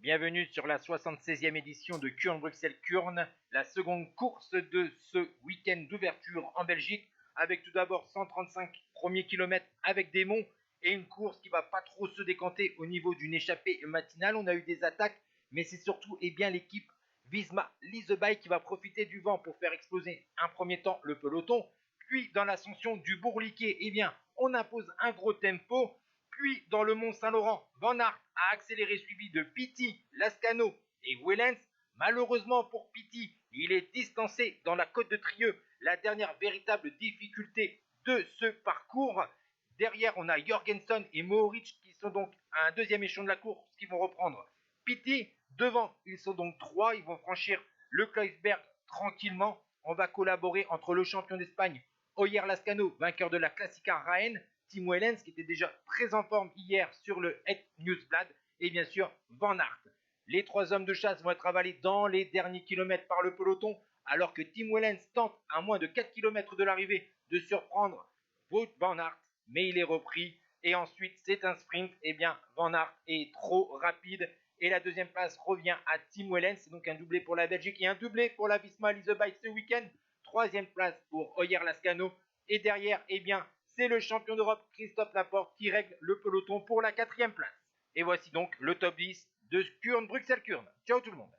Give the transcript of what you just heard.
Bienvenue sur la 76e édition de Kuurne-Bruxelles-Kuurne, la seconde course de ce week-end d'ouverture en Belgique, avec tout d'abord 135 premiers kilomètres avec des monts et une course qui va pas trop se décanter au niveau d'une échappée matinale. On a eu des attaques, mais c'est surtout l'équipe Visma Lease qui va profiter du vent pour faire exploser un premier temps le peloton. Puis dans l'ascension du Bourliquet, on impose un gros tempo. Puis dans le Mont Saint-Laurent, Van Aert a accéléré, suivi de Pitty, Lascano et Wellens. Malheureusement pour Pitty, il est distancé dans la Côte de Trieux, la dernière véritable difficulté de ce parcours. Derrière, on a Jorgenson et Mohoric qui sont donc à un deuxième échelon de la course qui vont reprendre Pitty. Devant, ils sont donc trois, ils vont franchir le Kreuzberg tranquillement. On va collaborer entre le champion d'Espagne, Oyer Lascano, vainqueur de la Classica Raen, Tim Wellens, qui était déjà très en forme hier sur le Het Nieuwsblad, et bien sûr Van Aert. Les trois hommes de chasse vont être avalés dans les derniers kilomètres par le peloton, alors que Tim Wellens tente, à moins de 4 km de l'arrivée, de surprendre Wout Van Aert, mais il est repris. Et ensuite, c'est un sprint. Van Aert est trop rapide. Et la deuxième place revient à Tim Wellens. C'est donc un doublé pour la Belgique et un doublé pour la Visma Lease ce week-end. Troisième place pour Oyer Lascano. Et derrière, c'est le champion d'Europe Christophe Laporte qui règle le peloton pour la quatrième place. Et voici donc le top 10 de Kuurne-Bruxelles-Kuurne. Ciao tout le monde.